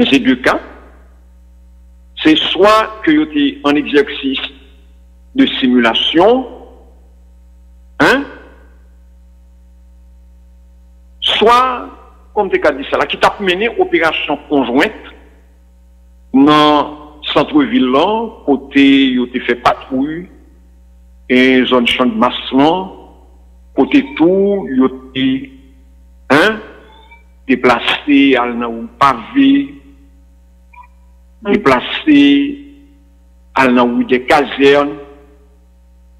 Mais ces deux cas, c'est soit que vous êtes en exercice de simulation, hein, soit, comme tu as dit ça, là, qui t'a mené opération conjointe dans le centre-ville, là, côté, vous avez fait patrouille, et zone champ de masse, là, côté tout, vous avez, hein, déplacé à un pavé, déplacé à des casernes,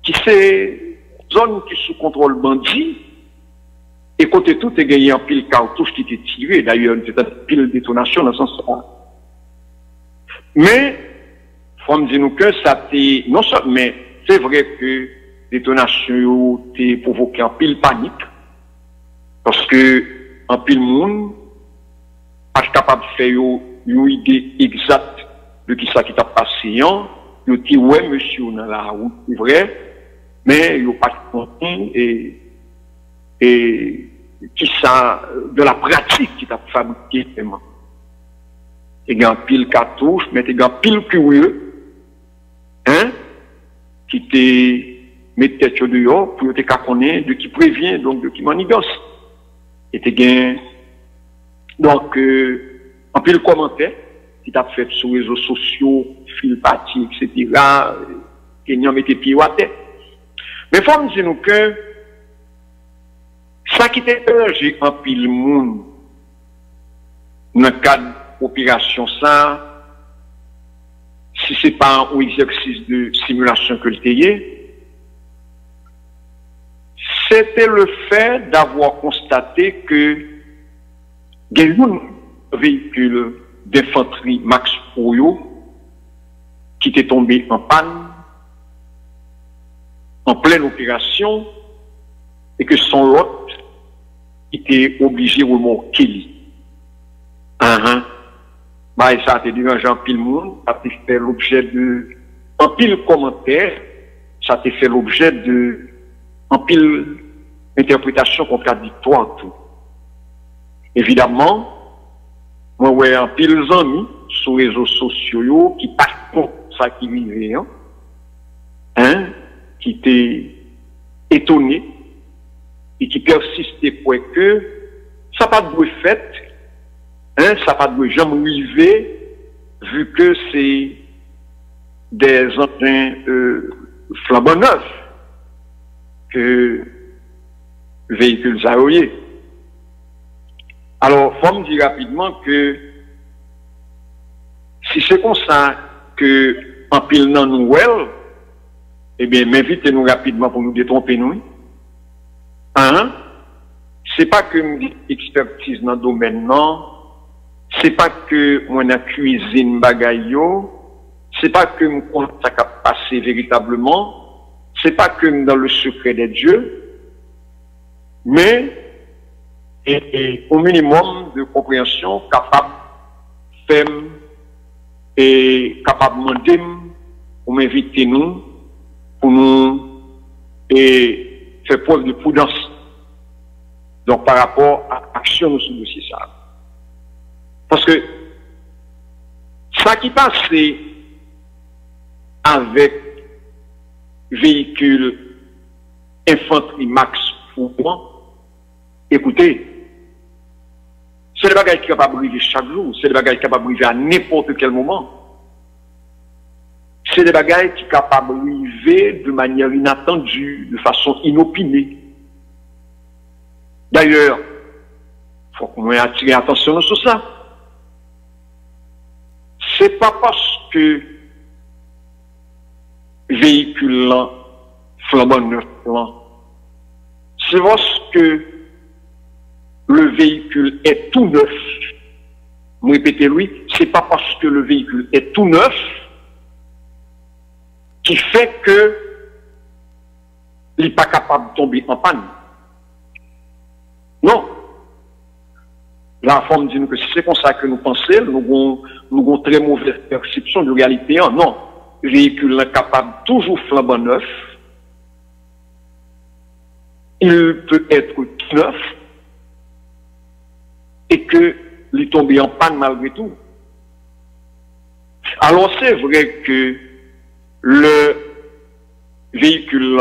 qui c'est zone qui sous contrôle bandit, et côté tout, il y a un pile cartouche qui était tiré, d'ailleurs, c'était une pile détonation dans ce sens-là. Mais, il faut me dire que ça t'est, non seulement, mais c'est vrai que détonation t'est provoqué en pile panique, parce que, en pile monde, pas capable de faire une idée exacte de qui ça qui t'a passé, hein. Yo dit, ouais, monsieur, dans la route, c'est vrai, mais yo pas content et qui ça, de la pratique qui t'a fabriqué, vraiment. Et il y a un pile cartouche, mais il y a un pile curieux, hein, qui te met tête dehors pour te connaître de qui prévient, donc de qui manigance. Et tu gain, donc, un pile commentaire, qui t'a fait sur les réseaux sociaux, fil parti, etc., qui n'y a mis pieds à terre. Mais il faut me dire que, ça qui t'héberge en pile monde, dans le cadre d'opération ça, si c'est pas un exercice de simulation que le tayé, c'était le fait d'avoir constaté que il y a un véhicule d'infanterie Max Oyo qui était tombé en panne en pleine opération et que son lot était obligé de remorquer. Bah, ça a été dérangé en pile monde, ça a fait l'objet de en pile commentaire, ça a fait l'objet de en pile interprétation contradictoire tout. Évidemment, moi, ouais, en pile amis sur les réseaux sociaux qui partent contre ça qui vivait, hein, qui étaient étonnés et qui persistaient pour que ça n'a pas de bruit fait, hein, ça n'a pas de bruit jamais arrivé, vu que c'est des engins flambant neufs que véhicules aériens. Alors, il faut me dire rapidement que si c'est comme ça que en pile dans nous, eh bien, m'invitez-nous rapidement pour nous détromper, nous. Hein? C'est pas que une expertise dans le domaine, non. C'est pas que moi, la cuisine bagaille, c'est pas que moi, ça a passé véritablement. C'est pas que dans le secret des dieux. Mais, et au minimum de compréhension capable de faire et capable de demander pour m'inviter nous pour nous et faire preuve de prudence donc par rapport à l'action de ce dossier ça parce que ça qui passe avec véhicule infanterie Max pour écoutez, c'est le bagage qui est capable de arriver chaque jour, c'est le bagage qui est capable de arriver à n'importe quel moment. C'est le bagage qui est capable d'arriver de manière inattendue, de façon inopinée. D'ailleurs, il faut qu'on ait attiré attention sur ça. C'est pas parce que véhicule là, flambant neuf là, c'est parce que le véhicule est tout neuf. Répétez-lui, c'est pas parce que le véhicule est tout neuf qui fait que il n'est pas capable de tomber en panne. Non. La forme dit que si c'est comme ça que nous pensons, nous avons très mauvaise perception de réalité. Non. Le véhicule est capable toujours flambant neuf. Il peut être tout neuf. Et que lui tomber en panne malgré tout. Alors c'est vrai que le véhicule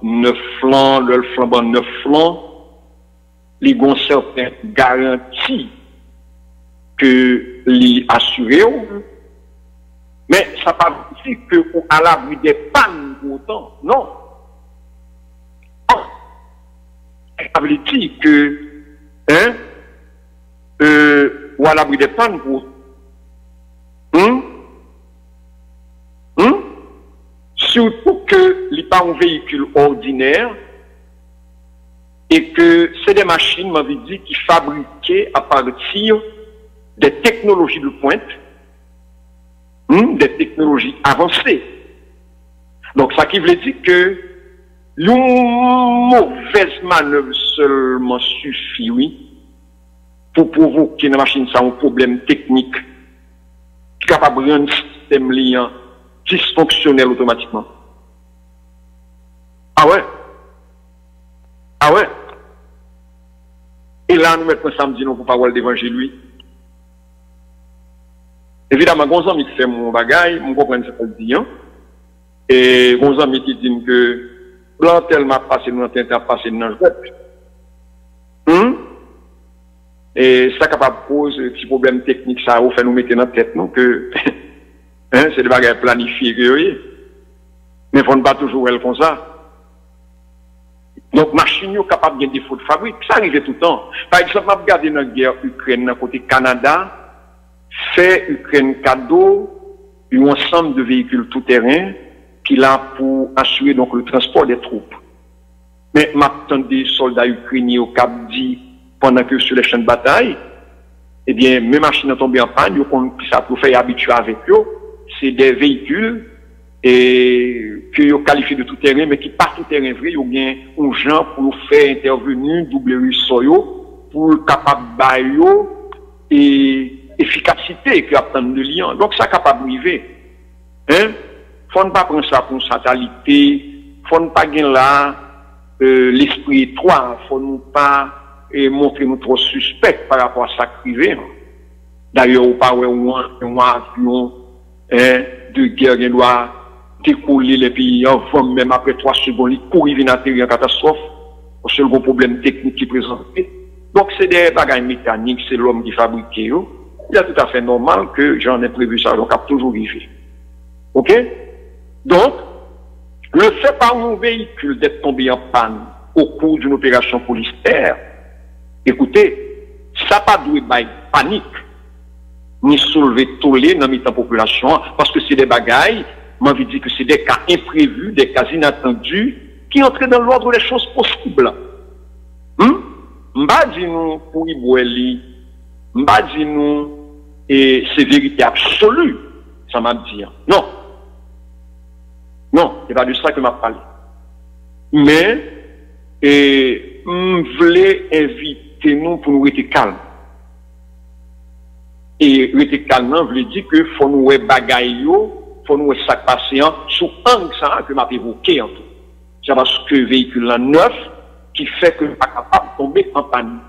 neuf flancs, le flambant neuf flancs, les ont certaines garanties que les assurés ont. Mais ça ne veut pas dire que à l'abri des pannes pour autant. Non. Ça veut dire que ou à l'abri des pannes pour surtout que ce n'est pas un véhicule ordinaire et que c'est des machines, m'avait dit, qui fabriquées à partir des technologies de pointe, des technologies avancées. Donc ça qui veut dire que une mauvaise manœuvre seulement suffit, oui, pour provoquer une machine ça un problème technique capable de rendre le système liant dysfonctionnel automatiquement. Ah ouais? Ah ouais? Et là, nous mettons samedi, nous pour parole d'évangile, lui. Évidemment, mon ami qui fait mon bagage, je comprends ce qu'il dit. Et mon ami qui dit que blanc tellement passé dans le temps, passé dans le peuple. Et ça capable de poser un petit problème technique, ça fait nous mettre dans la tête, non, que c'est des bagages planifiés que oui. Mais on ne pas toujours elle comme ça. Donc, machine est capable de des défauts de fabrique. Ça arrive tout le temps. Par exemple, je regarde dans la guerre Ukraine, dans le côté Canada, fait Ukraine cadeau, un ensemble de véhicules tout-terrain qu'il a pour assurer donc le transport des troupes. Mais maintenant, des soldats ukrainiens au Cap dit, pendant que sur les champs de bataille, eh bien, mes machines ont tombé en panne, ça pour faire habituer avec eux, c'est des véhicules et que vous qualifiez de tout terrain, mais qui pas tout terrain vrai, ou bien un gens pour faire intervenir, doubler sur pour capable de et efficacité que attendent de lien. Donc ça capable de vivre. Faut ne pas prendre ça pour une fatalité, faut ne pas gagner là l'esprit étroit, faut ne pas montrer nous trop suspect par rapport à ça qui arrive. D'ailleurs, on parle d'un avion de guerre qui doit décoller les pays avant même après 3 secondes, il court vers l'intérieur en catastrophe, parce que le problème technique qui est présenté. Donc c'est des bagages mécaniques, c'est l'homme qui fabrique. Il est tout à fait normal que j'en ai prévu ça, donc a toujours arrivé. Ok? Donc, le fait par un véhicule d'être tombé en panne au cours d'une opération policière, écoutez, ça pas doit être panique, ni soulever tollé dans la population, parce que c'est des bagailles, moi je dis que c'est des cas imprévus, des cas inattendus, qui entrent dans l'ordre des choses possibles. M'ba dit nous pour Iboueli, m'ba dit nous et c'est vérité absolue, ça m'a dit. Non. Non, c'est pas de ça que m'a parlé. Mais, je voulais inviter nous pour nous rester calmes. Et rester calme, je voulais dire que faut nous bagaille, faut nous sac patient sous angle ça que m'a évoqué en tout. C'est parce que le véhicule neuf qui fait que pas capable de tomber en panne.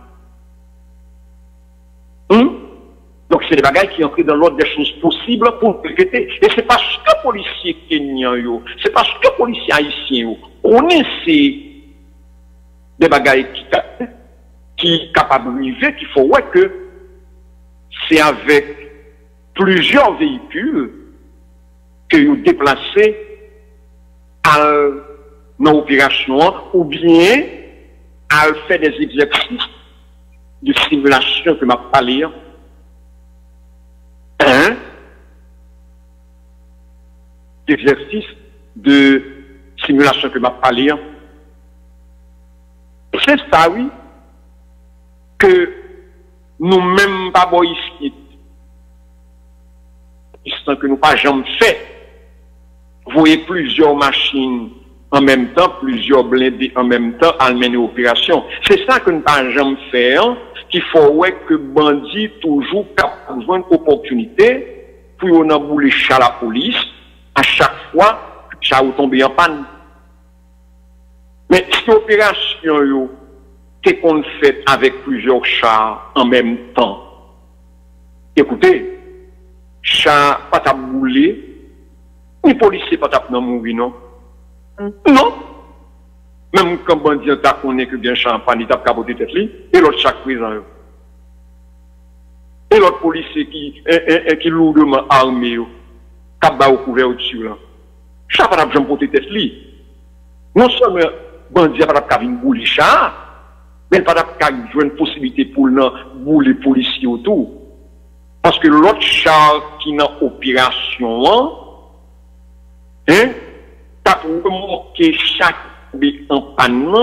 Donc c'est des bagages qui entrent dans l'ordre des choses possibles pour répéter. Et c'est parce que les policiers kenyans, c'est parce que les policiers haïtiens, on essaie des bagages qui sont capables de vivre, qu'il faut voir que c'est avec plusieurs véhicules que vous déplacez dans l'opération ou bien à faire des exercices de simulation que m'a parlé. D'exercice de simulation que m'a parlé. C'est ça, oui, que nous-mêmes, pas ici, que nous pas jamais fait. Vous voyez plusieurs machines en même temps, plusieurs blindés en même temps, à mener l'opération. C'est ça que nous pas jamais fait, qu'il faut ouais, que bandit toujours capable une opportunité pour on embouler chat la police, à chaque fois, ça ou tomber en panne. Mais cette opération, qu'est-ce qu'on fait avec plusieurs chars en même temps? Écoutez, chat pas t'a boulé, ni policier pas t'a mourir, non? Non. Même quand bandit t'a connaît que bien champagne, il t'a capoté tête li, et l'autre chaque prison. Et l'autre policier qui lourdement armé, qui a au couverture là. Chaque pas t'a jambe tête li. Non seulement bandit pas t'a venir bouler chat, mais pas t'a jouer une possibilité pour non bouler policier autour. Parce que l'autre char qui dans opération, t'as remonté chaque en panne,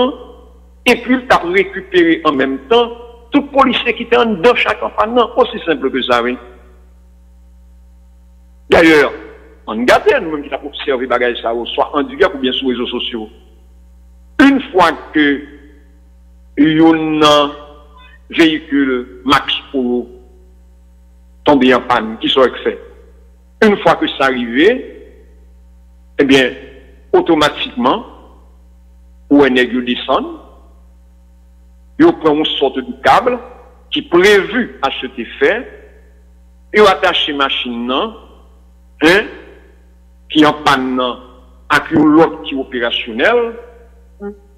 et puis t'as récupéré en même temps tout policier qui était en dedans chaque en panne, aussi simple que ça, oui. D'ailleurs, on garde nous-mêmes qui t'a observé bagage ça, soit en Duga ou bien sur les réseaux sociaux. Une fois que un véhicule Max Polo tombé en panne, qui soit fait. Une fois que ça arrivé, eh bien, automatiquement, ou un aigu descend, il prend une sorte de câble qui est prévu à cet effet, il attache machine qui est en panne avec une autre qui est opérationnelle,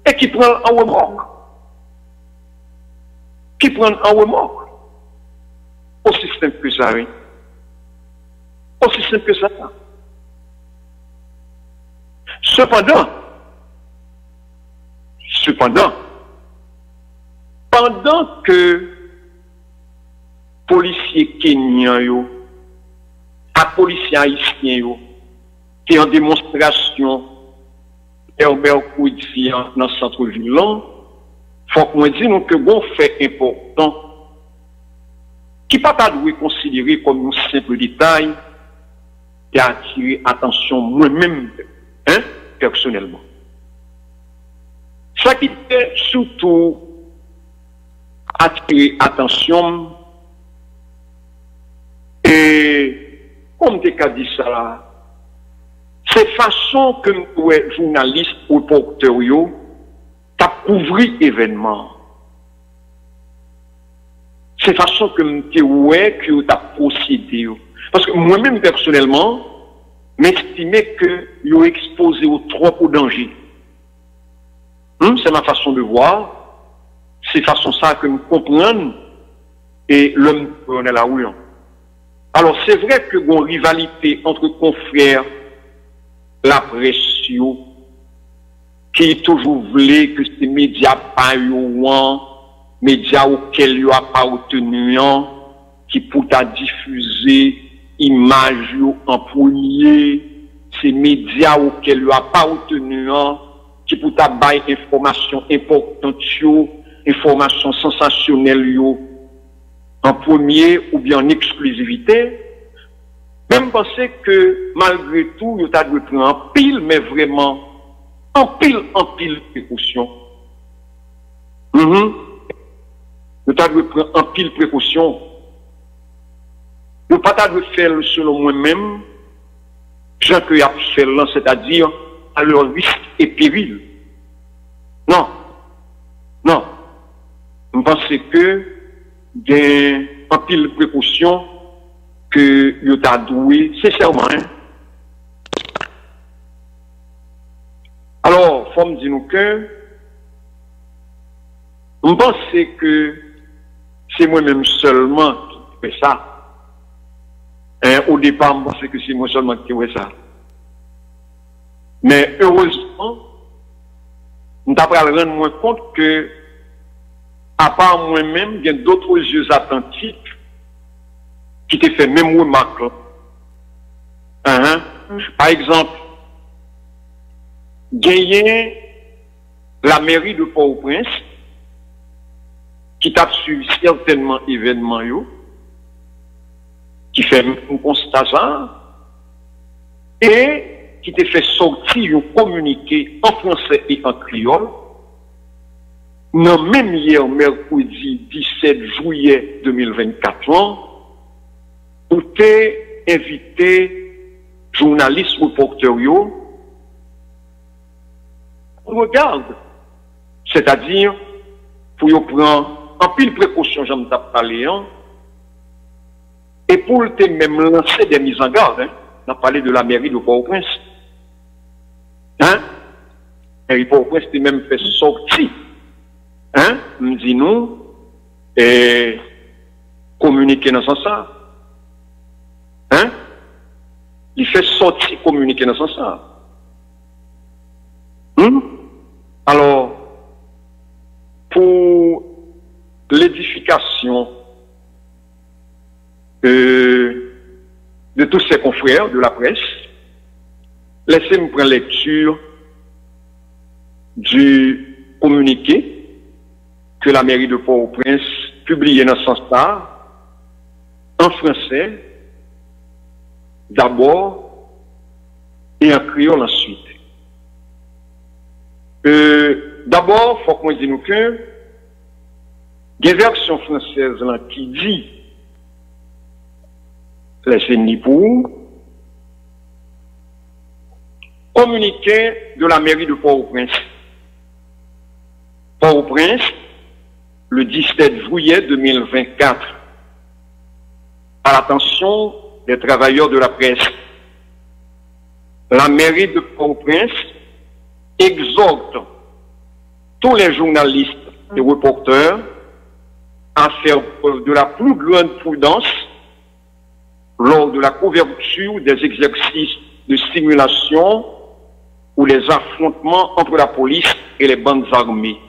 et qui prend en remorque. Qui prend en remorque. Aussi simple que ça, oui. Aussi simple que ça. Cependant, pendant que policiers kenyans yo, à policiers haïtiens yo, qui en démonstration mercredi dans le centre-ville, il faut qu'on dise que bon fait important qui ne peut pas être considéré comme un simple détail qui a attiré attention moi-même, personnellement. Ça qui fait surtout attirer attention, et comme tu as dit ça là, c'est façon que nous, journalistes ou porteurs, t'as couvert l'événement. C'est façon que tu as procédé. Parce que moi-même, personnellement, m'estimais que vous exposé trop au danger. C'est ma façon de voir. C'est façon ça que nous comprenons et l'homme on est là où. Alors, c'est vrai que une rivalité entre confrères, la presse, qui toujours voulu que ces médias pas médias auxquels il a pas obtenu, qui pour ta diffuser images en premier, ces médias auxquels il a pas obtenu, qui pour ta bailler information importante, information sensationnelle en premier ou bien en exclusivité. Même penser que malgré tout, il a dû prendre en pile, mais vraiment en pile précaution. Nous avons prendre en pile précaution. Nous ne pouvons pas faire selon moi-même, ce que y a fait là, c'est-à-dire à leur risque et péril. Non. Non. Je pense que il y a en pile précaution que nous avons doué, sincèrement. Alors, il faut me dire que je pense que c'est moi-même seulement qui fais ça. Au départ, je pense que c'est moi seulement qui fais ça. Mais heureusement, nous avons rendre compte que, à part moi-même, il y a d'autres yeux attentifs qui te fait même remarque. Par exemple, gagner la mairie de Port-au-Prince, qui t'a suivi certainement événements, qui fait un constat ça, et qui te fait sortir un communiqué en français et en créole, non, même hier, mercredi 17 juillet 2024, pour inviter journalistes, reporters, regarde, c'est-à-dire, pour prendre en pile précaution, j'en ai parlé, Et pour le même lancer des mises en garde, hein, on a parlé de la mairie de Port-au-Prince. Hein? Et Port-au-Prince était même fait sortir. Hein? On dit nous, et communiquer dans ce sens. Hein? Il fait sortir communiquer dans ce sens. Alors, pour l'édification de tous ces confrères de la presse, laissez-moi prendre lecture du communiqué que la mairie de Port-au-Prince publiait dans ce sens-là, en français, d'abord, et en créole ensuite. D'abord, il faut qu'on dise nous que des versions françaises là, qui dit laissez-nous pour communiqué de la mairie de Port-au-Prince. Port-au-Prince, le 17 juillet 2024, à l'attention des travailleurs de la presse. La mairie de Port-au-Prince exhorte tous les journalistes et reporters à faire preuve de la plus grande prudence lors de la couverture des exercices de simulation ou les affrontements entre la police et les bandes armées.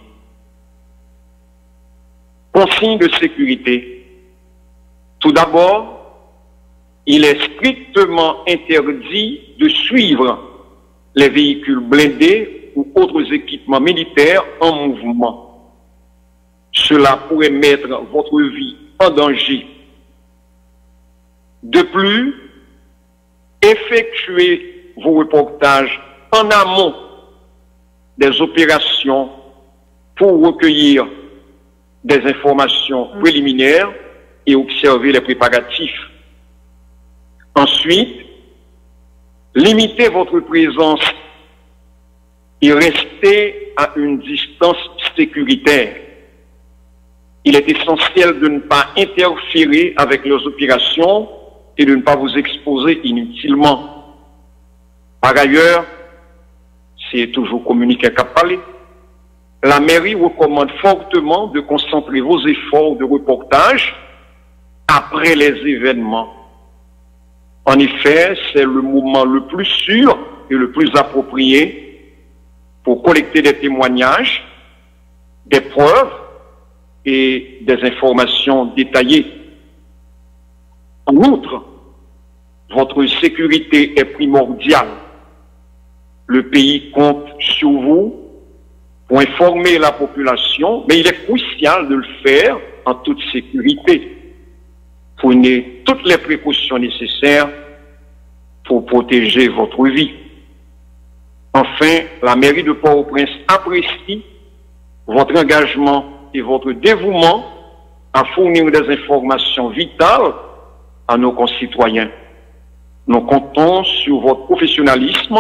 Consigne de sécurité. Tout d'abord, il est strictement interdit de suivre les véhicules blindés ou autres équipements militaires en mouvement. Cela pourrait mettre votre vie en danger. De plus, effectuez vos reportages en amont des opérations pour recueillir des informations préliminaires et observer les préparatifs. Ensuite, limitez votre présence et restez à une distance sécuritaire. Il est essentiel de ne pas interférer avec leurs opérations et de ne pas vous exposer inutilement. Par ailleurs, c'est toujours communiqué qu'à parler, la mairie recommande fortement de concentrer vos efforts de reportage après les événements. En effet, c'est le moment le plus sûr et le plus approprié pour collecter des témoignages, des preuves et des informations détaillées. En outre, votre sécurité est primordiale. Le pays compte sur vous pour informer la population, mais il est crucial de le faire en toute sécurité. Prenez toutes les précautions nécessaires pour protéger votre vie. Enfin, la mairie de Port-au-Prince apprécie votre engagement et votre dévouement à fournir des informations vitales à nos concitoyens. Nous comptons sur votre professionnalisme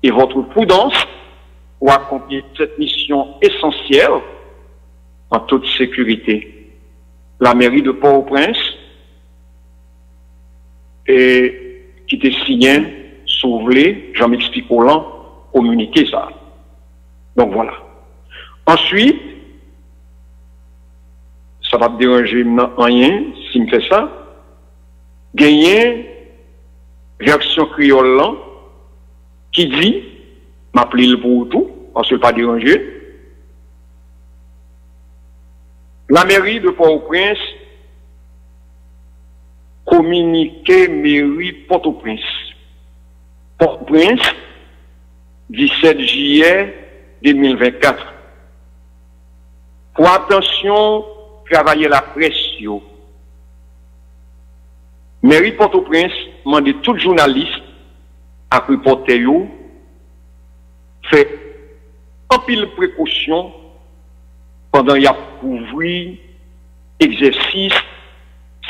et votre prudence pour accomplir cette mission essentielle en toute sécurité. La mairie de Port-au-Prince et qui était signé, sauvé, j'en m'explique au lent, communiquer ça. Donc voilà. Ensuite, ça va me déranger rien si me fait ça. Gagner version créole qui dit, m'appeler le pour tout, parce que pas déranger. La mairie de Port-au-Prince communiqué mairie Port-au-Prince. Port-au-Prince, 17 juillet 2024. Pour attention, travailler la pression. Mairie Port-au-Prince demande tout journaliste à reporter fait un pile précaution pendant qu'il y a couvri exercice,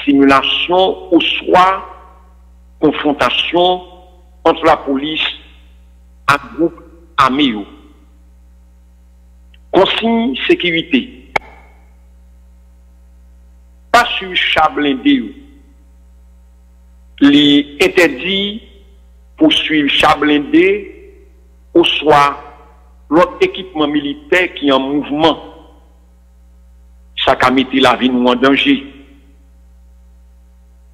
simulation ou soit confrontation entre la police et groupe armé. Consigne sécurité. Pas sur chat blindé. li interdit poursuivre Chablindé ou soit l'autre équipement militaire qui est en mouvement. Ça a mis la vie nous en danger.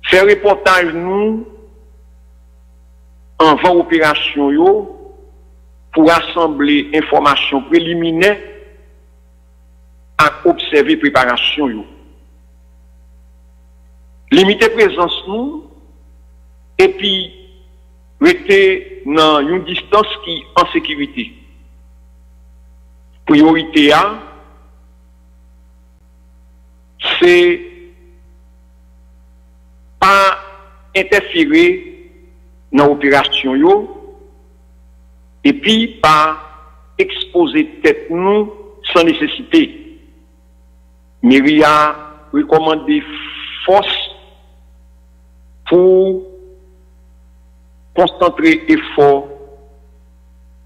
Faire reportage nous avant opération yo pour assembler informations préliminaires à observer préparation yo. Limiter présence nous et puis rester dans une distance qui en sécurité. Priorité A, c'est pas interférer dans l'opération yo et puis pas exposer tête nous sans nécessité. Mairie a recommandé force pour concentrer effort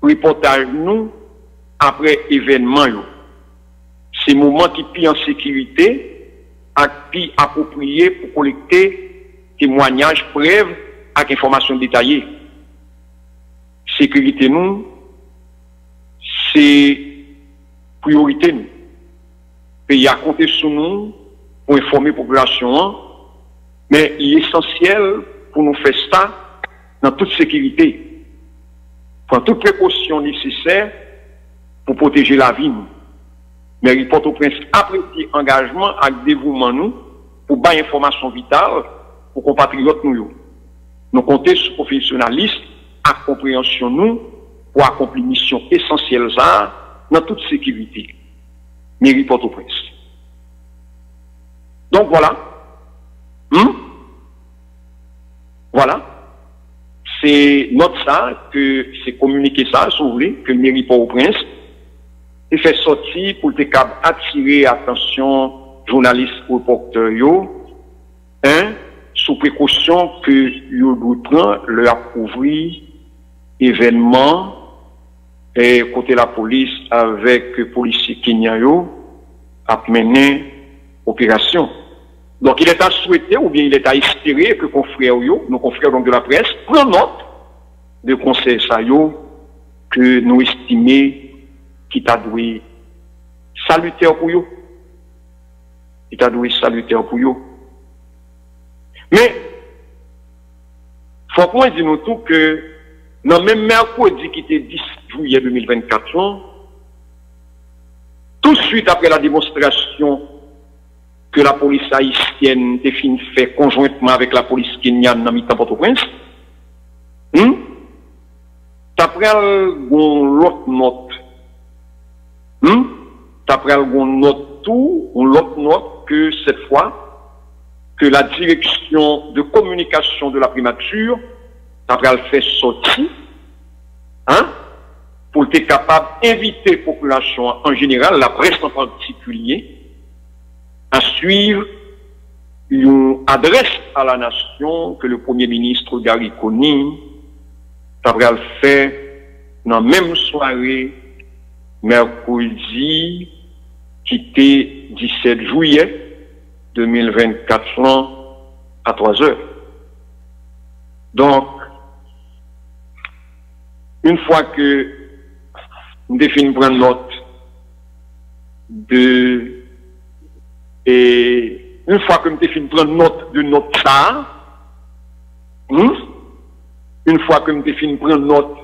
reportage nous après événement. C'est moment qui pille en sécurité et puis approprié pour collecter témoignages, preuves et informations détaillées. Sécurité nous, c'est priorité nous. Pays a compté sur nous pour informer la population, mais il est essentiel pour nous faire ça dans toute sécurité. Prendre toutes précautions nécessaires pour protéger la vie. Mais Port-au-Prince apprécie engagement et dévouement nous pour bailler information vitale pour compatriotes nous. Nous comptons sur professionnalisme et compréhension nous pour accomplir mission essentielle dans toute sécurité. Mairie Port-au-Prince. Donc voilà. Voilà. C'est notre ça, que c'est communiquer ça, si vous voulez, que le mairie Port-au-Prince et fait sortir pour être capable attirer attention journalistes reporters sous précaution que yo doit prendre leur couvrir événement et côté la police avec policiers kenyans a mené opération. Donc il est à souhaiter ou bien il est à espérer que nos confrères donc de la presse prennent note de conseils ça que nous estimons qui t'a doué salutaire pour eux. Qui t'a doué salutaire pour eux. Mais faut qu'on dise nous tout que dans même mercredi qui était 10 juillet 2024, tout de suite après la démonstration que la police haïtienne fait conjointement avec la police kenyane dans mi-temps Port-au-Prince, d'après l'autre note, d'après l'autre note que cette fois, que la direction de communication de la primature, d'après elle fait sortir, pour être capable d'inviter la population en général, la presse en particulier, à suivre une adresse à la nation que le Premier ministre Gary Conille d'après le fait dans la même soirée, mercredi, qui était 17 juillet 2024 à 3 heures. Donc, une fois que nous définissons prendre note une fois que nous définissons prendre note de notre ça, une fois que nous définissons prendre note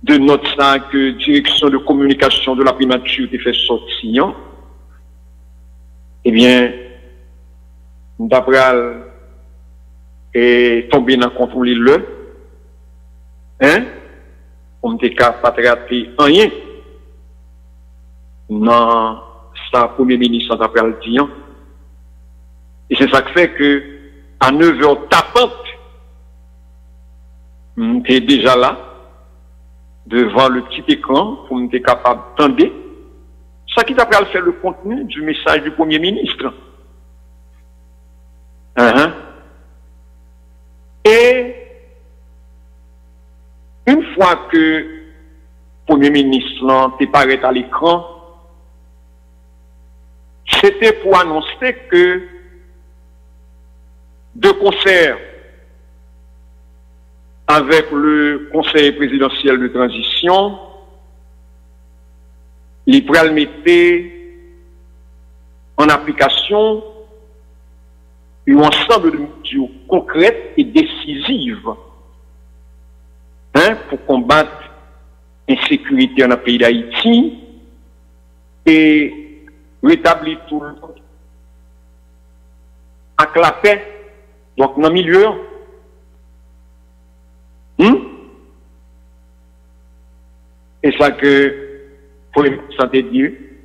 de notre ça que direction de communication de la primature a fait sortir, eh bien, d'après et tomber dans contrôler on ne peut pas traiter rien dans sa premier ministre d'après le dit. Et c'est ça qui fait que à 9h tapante, on était déjà là, devant le petit écran, pour nous être capable d'entendre. Ça qui d'après faire le contenu du message du Premier ministre. Et une fois que le Premier ministre t'est paraît à l'écran, c'était pour annoncer que de concert avec le Conseil présidentiel de transition, il pourrait le mettre en application un ensemble de mesures concrètes et décisives pour combattre l'insécurité dans le pays d'Haïti et rétablir tout le monde avec la paix, donc dans le milieu. Et ça que pour les santé de Dieu,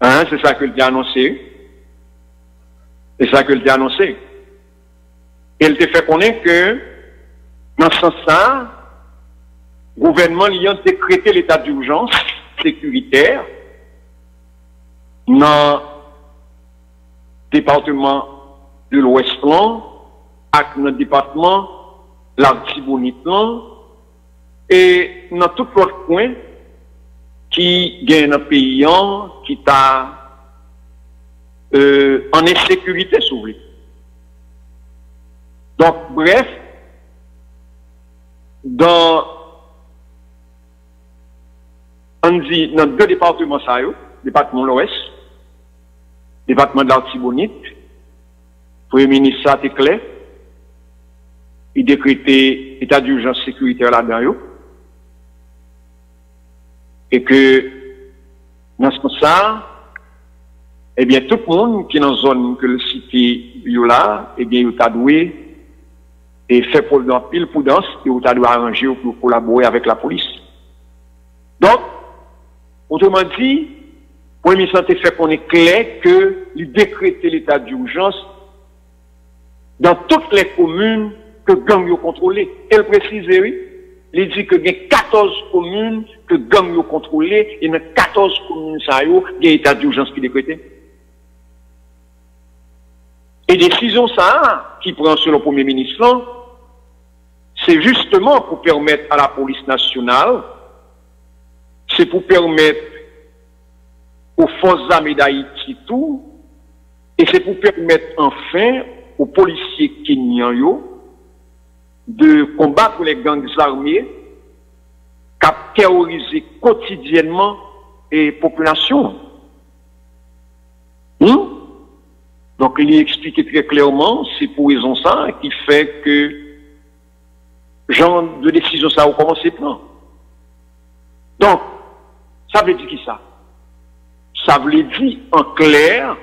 c'est ça que le a annoncé. C'est ça que le a annoncé. Et il te fait connaître que dans ce sens-là, le gouvernement ayant décrété l'état d'urgence sécuritaire dans le département de l'Ouest, avec notre département, l'Artibonite, et dans tout l'autre coin qui gagne un pays qui est en insécurité, si vous voulez. Donc, bref, dans deux départements, département de l'Ouest, département de l'Artibonite, le Premier ministre ça était clair, il décrétait état d'urgence sécuritaire là-dedans, et que dans ce sens-là, eh bien, tout le monde qui est dans la zone que le cité là, eh bien, il a doué et fait pour dans pile prudence et il a dû arranger pour collaborer avec la police. Donc, autrement dit, le Premier ministre a fait qu'on est clair que il décrétait l'état d'urgence dans toutes les communes que gang yo contrôlé. Elle précise, oui, il dit que il y a 14 communes que gang yo contrôlé et dans 14 communes ça yo, il y a état d'urgence qui décrété. Et décision ça, qui prend sur le Premier ministre, c'est justement pour permettre à la police nationale, c'est pour permettre aux forces armées d'Haïti tout, et c'est pour permettre enfin aux policiers kenyans de combattre les gangs armés qui terrorisent quotidiennement les populations. Donc, il expliqué très clairement, c'est pour raison ça qui fait que genre de décision ça a commencé à prendre. Donc, ça veut dire qui ça? Ça veut dire en clair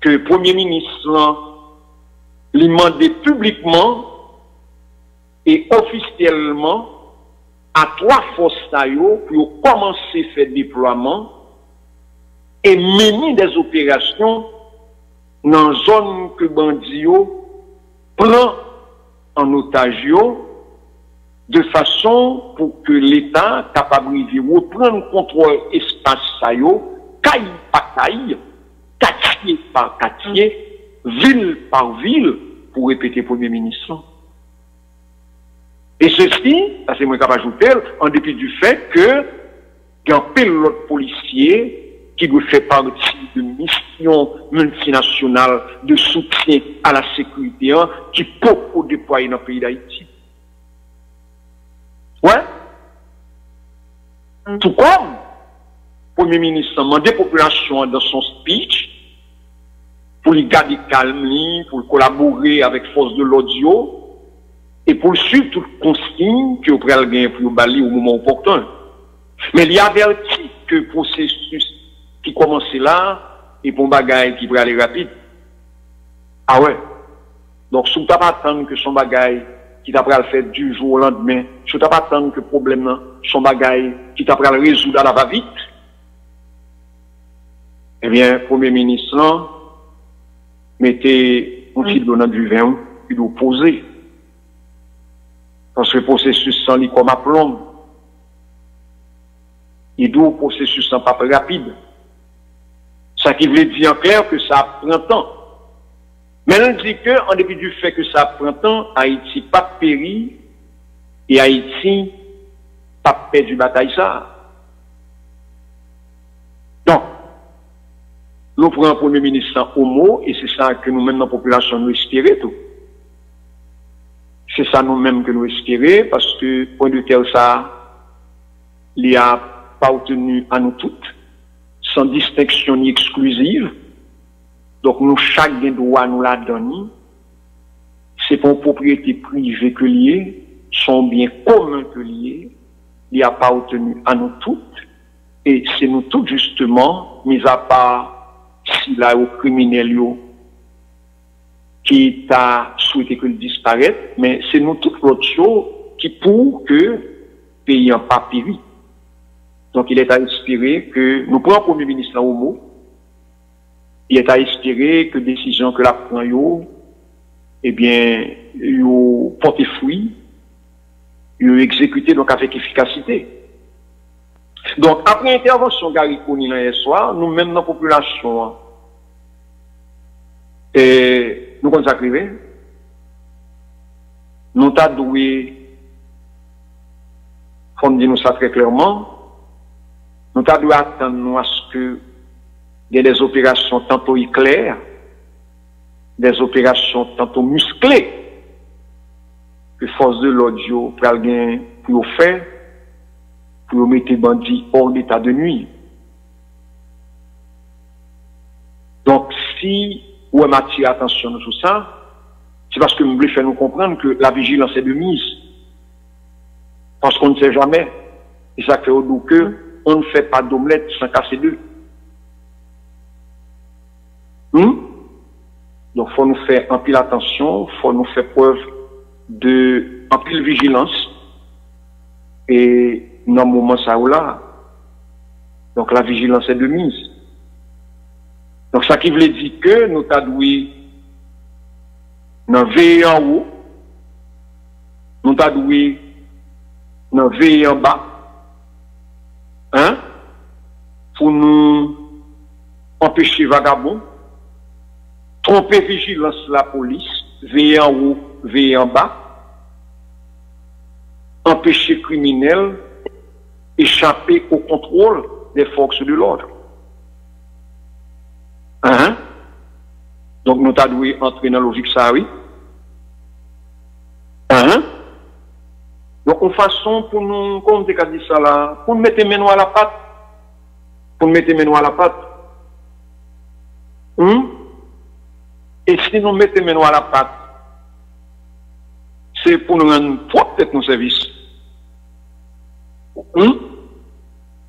que le Premier ministre lui demandé publiquement et officiellement à trois forces pour commencer à faire déploiement et mener des opérations dans la zone que Bandio prend en otage de façon pour que l'État capable de reprendre le contrôle espace caille par caille, quartier par quartier, ville par ville, pour répéter Premier ministre. Et ceci, ça c'est moi qui ajouté, en dépit du fait que il y a un pilote policier qui doit faire partie de mission multinationale de soutien à la sécurité qui peut déployer dans le pays d'Haïti. Ouais. Tout comme le Premier ministre a demandé à la population dans son speech pour les garder calme, pour collaborer avec force de l'audio et pour suivre toute consigne que vous pourrez gagner pour balayer au moment opportun. Mais il y a averti que le processus qui commence là et pour bagaille qui pourrait aller rapide. Ah ouais. Donc, si vous n'avez pas attendre que son bagaille qui t'a le faire du jour au lendemain, si vous n'avez pas attendre que le problème, son bagaille qui t'a le résoudre à la va-vite, eh bien, le Premier ministre, mettez un petit donnant du vin, il doit poser. Parce que le processus sans lui comme à plomb, il doit un processus sans pas rapide. Ça qui veut dire en clair que ça prend temps. Mais on dit que, en dépit du fait que ça prend temps, Haïti pas péri et Haïti pas perdu bataille ça. Donc, nous prenons un premier ministre homo, et c'est ça que nous-mêmes, dans la population, nous espérons tout. C'est ça nous-mêmes que nous espérons, parce que, point de tel ça, il n'y a pas obtenu à nous toutes, sans distinction ni exclusive. Donc, nous, chaque droit nous l'a donné. C'est pour propriété privée que lié, son bien commun que lié, il n'y a pas obtenu à nous toutes. Et c'est nous toutes, justement, mis à part si là, au criminel, qui t'a souhaité que le disparaisse, mais c'est nous toutes l'autre chose qui pour que le pays n'a pas péri. Donc, il est à espérer que nous prenons le Premier ministre au mot. Il est à espérer que les décisions que la prend, eh bien, yo porté fruit, yo exécuté donc avec efficacité. Donc, après l'intervention de Gary Koni hier soir, nous-mêmes dans la population, et nous avons arrivé, nous avons doué, faut me dire nous ça très clairement, nous avons dû attendre à ce que il y ait des opérations tantôt éclairs, des opérations tantôt musclées, que force de l'audio pour faire, pour mettre les bandits hors d'état de nuit. Donc, si vous m'attirez attention sur ça, c'est parce que vous voulez faire nous comprendre que la vigilance est de mise. Parce qu'on ne sait jamais. Et ça fait au doux que on ne fait pas d'omelette sans casser deux. Donc, il faut nous faire un pile attention, il faut nous faire preuve de un pile vigilance. Et dans le moment ça ou là, donc la vigilance est de mise. Donc, ça qui veut dire que nous t'avons dans veiller en haut, nous t'avons dans veiller en bas, hein, pour nous empêcher vagabond, tromper vigilance la police, veiller en haut, veiller en bas, empêcher criminels, échapper au contrôle des forces de l'ordre. Hein? Donc nous t'avons entrer dans la logique ça, oui. Hein? Donc une façon pour nous, comme tu as dit ça là, pour nous mettre mes noix à la patte, pour nous mettre mes noix à la patte. Et si nous mettons mes noix à la patte, c'est pour nous rendre propre peut-être nos services.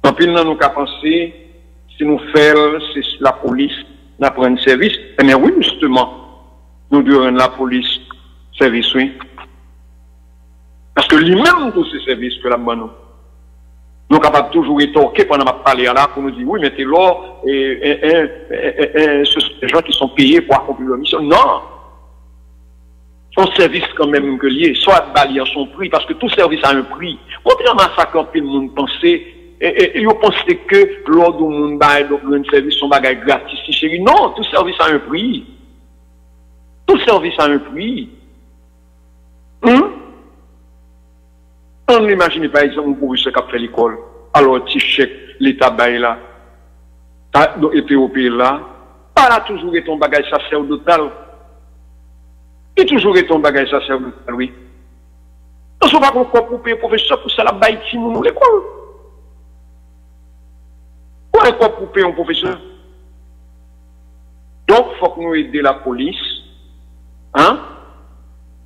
En plus, nous avons pensé, si nous faisons, c'est la police, nous prenons service. Eh bien oui, justement, nous devons rendre la police service, oui. Parce que lui-même, tous ces services que la nous nous sommes capables de toujours rétorquer pendant ma parler là pour nous dire, oui, mais t'es là, ce sont des gens qui sont payés pour accomplir leur mission. Non! Son service quand même que lié, soit balayer son prix, parce que tout service a un prix. Contrairement à ça quand tout le monde pensait, et ils pensaient que l'ordre du monde bail, donc un service son bagage gratis, chérie. Non, tout service a un prix. Tout service a un prix. On imagine par exemple un professeur qui a fait l'école. Alors, tu chèques l'État bail là, et puis au pays là, pas là toujours et ton bagage sacerdotal. Et toujours et ton bagage sacerdotal, oui. On ne va pas encore pour payer professeur pour ça la bail qui nous l'école. Quoi encore pour payer un professeur? Donc, il faut que nous aidions la police, hein,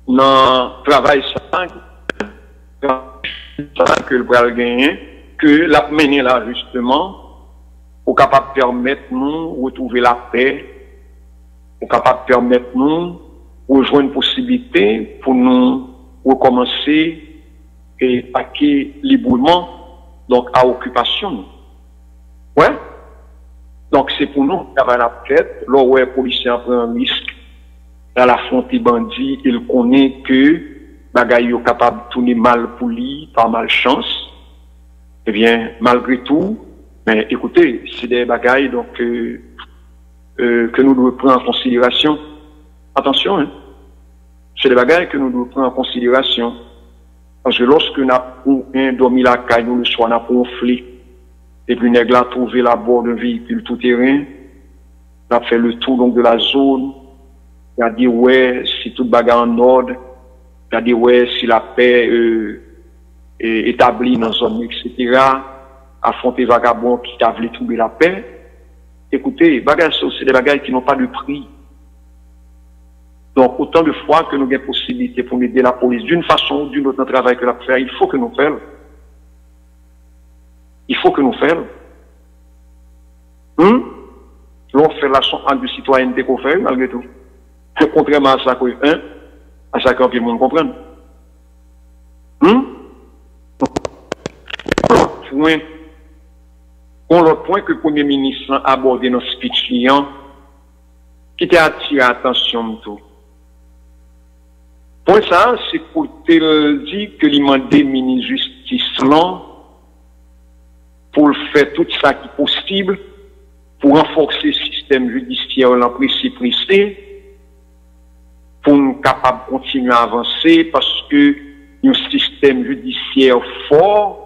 dans le travail que le bras gagné, que la mener là, justement, pour capable permettre nous de retrouver la paix, pour capable permettre nous rejoindre une possibilité pour nous recommencer et paquer librement, donc à occupation. Ouais? Donc c'est pour nous qui avons la tête, là où les policiers prennent un risque, dans la frontière bandit, il connaît que bagaille est capable de tourner mal pour lui, par malchance. Eh bien, malgré tout, mais écoutez, c'est des bagailles donc que nous devons prendre en considération. Attention, hein. C'est des bagailles que nous devons prendre en considération. Parce que lorsque nous avons dormi la caille, nous le soir, nous avons gonflé, et puis nous avons trouvé la bord d'un véhicule tout-terrain, On a fait le tour donc de la zone. On a dit ouais, si tout bagarre en ordre. On a dit ouais, si la paix est établie dans la zone, etc. Affronter vagabonds qui a voulu trouver la paix. Écoutez, bagages, c'est des bagages qui n'ont pas de prix. Donc, autant de fois que nous avons possibilité pour aider la police d'une façon ou d'une autre dans le travail que la faire, il faut que nous fassions. Il faut que nous fassions. L'on fait la chanson de citoyenneté qu'on fait, malgré tout. Contrairement à ça, à ça que tout le monde comprenne. L'autre point que le Premier ministre a abordé dans ce speech client, qui t'a attiré l'attention de tout. Pour ça, c'est pour te dire que l'imandé ministre justice là, pour faire tout ça qui est possible, pour renforcer le système judiciaire en précis, pour nous capables de continuer à avancer, parce que un système judiciaire fort,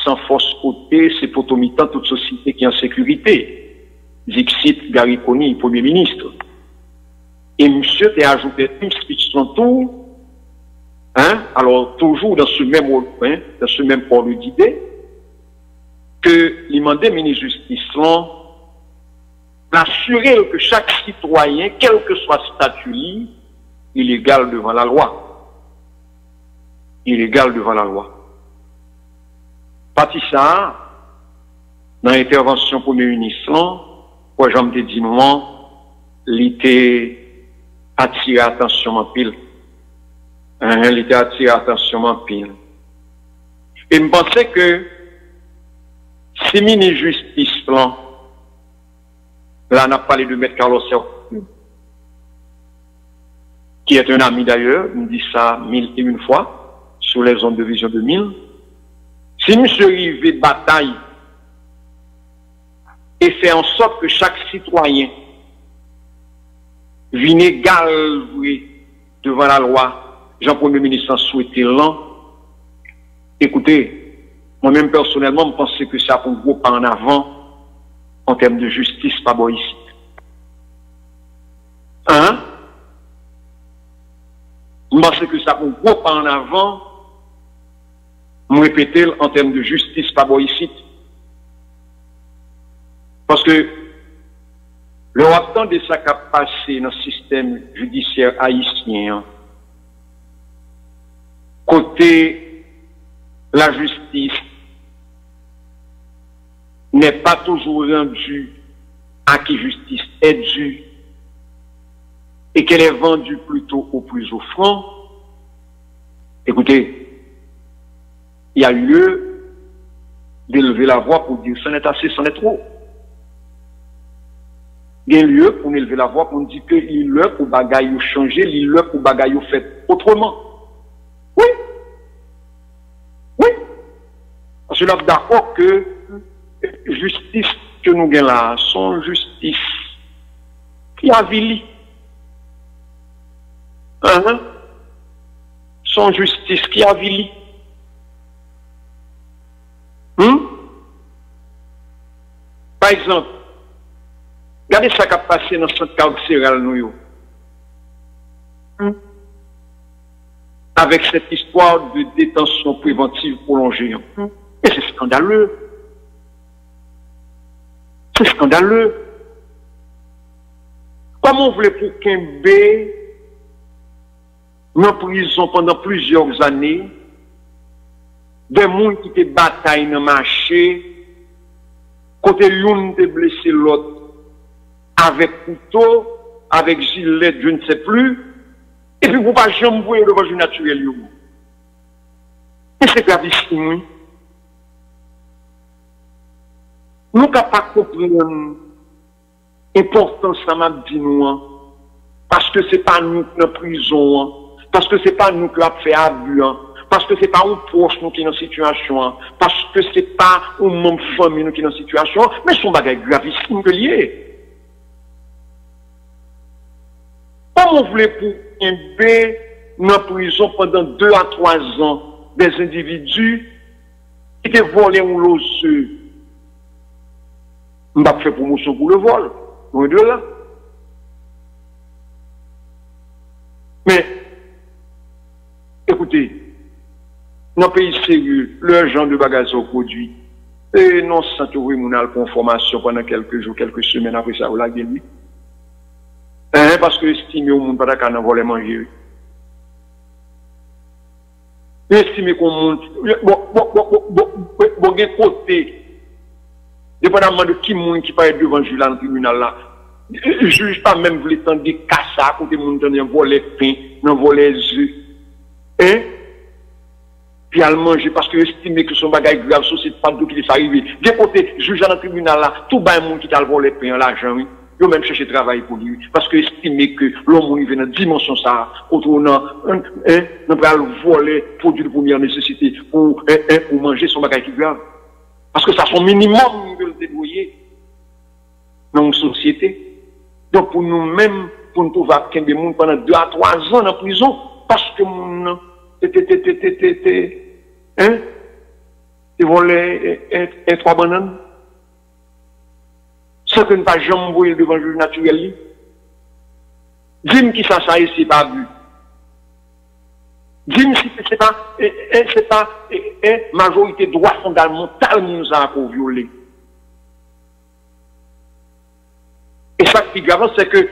sans force côté, c'est pour tout mi-temps toute société qui est en sécurité. Dixit Gariconi, Premier ministre. Et monsieur t'a ajouté une speech son tour, alors toujours dans ce même dans ce même ordre d'idée, que l'imandé ministre justice assurer que chaque citoyen, quel que soit le statut, il est égal devant la loi. Il est égal devant la loi. Parti ça, dans l'intervention Premier ministre, quoi j'en me dit non, il était attiré attention en pile. Il était attiré attention en pile. Et je pensais que si ministre justice là, on a parlé de M. Carlos Serrano, qui est un ami d'ailleurs, il me dit ça 1001 fois, sur les ondes de vision 2000. Si nous arrivons de bataille et fait en sorte que chaque citoyen vienne égal devant la loi, Jean-Premier ministre souhaitait l'an, écoutez, moi-même personnellement, je pense que ça a un gros pas en avant en termes de justice, pas bon ici. Je pense que ça a un gros pas en avant. Je répète en termes de justice, pas bon ici. Parce que le temps de ça qui a passé dans le système judiciaire haïtien, côté la justice, n'est pas toujours rendue à qui justice est due et qu'elle est vendue plutôt au plus offrant. Écoutez, il y a lieu d'élever la voix pour dire ça n'est assez, ça n'est trop. Il y a lieu pour élever la voix pour dire que il est l'heure pour bagaille changer, il est l'heure pour bagaille fait autrement. Oui. Oui. Parce que là, d'accord que justice que nous avons là, son justice qui avilit. Son justice qui avilit. Par exemple, regardez ça qui a passé dans le centre carcéral nous. Avec cette histoire de détention préventive prolongée. Et c'est scandaleux. C'est scandaleux. Comment on voulait pour qu'un B en prison pendant plusieurs années, des gens qui étaient bataille dans le marché, côté l'une te blessé l'autre, avec couteau, avec gilet, je ne sais plus, et puis vous ne pouvez pas jamais voir le danger naturel. Et c'est gravissime, oui. Nous ne pouvons pas comprendre l'importance de m'a dit nous, parce que ce n'est pas nous qui sommes en prison, parce que ce n'est pas nous qui avons fait abus, parce que ce n'est pas un proche nous qui est dans cette situation, parce que ce n'est pas un membre de famille nous qui est dans cette situation, mais c'est un bagage gravissime que lié. Comment vous voulez pour un B dans prison pendant 2 à 3 ans des individus qui te volé un losseux? On va faire promotion pour le vol. Loin de là. Mais, écoutez, dans le pays sérieux, le genre de bagages au produit, et non sans trouver mon conformation pendant quelques jours, quelques semaines après ça, vous la gagnez. Parce que estimer au monde pas d'accord dans voler manger. Estimer qu'on monde, bon, côté, dépendamment de qui monde qui parle devant juge dans le tribunal là, le juge pas même voulu tendre des cassas, côté monde dans voler pain, dans voler œufs. Puis à le manger parce que estime que son bagage grave, c'est pas d'où qu'il est arrivé. De côté, juge dans le tribunal là, tout bas monde qui t'a volé pain, l'argent, oui. Ils ont même cherché travail pour lui. Parce que estime que l'homme arrive dans une dimension ça, autour n'a pas le voler produit de première nécessité pour manger son bagage qui grave. Parce que ça son minimum de le débrouiller dans une société. Donc pour nous-mêmes, pour nous trouver des gens pendant 2 à 3 ans en prison, parce que mon ils volent 3 bananes. Sans que ne pas jamais voir devant le juge naturel. Dis-moi qui ça c'est pas vu. Dis-moi si c'est pas majorité droit fondamental nous a pour violer. Et ça qui est grave, c'est que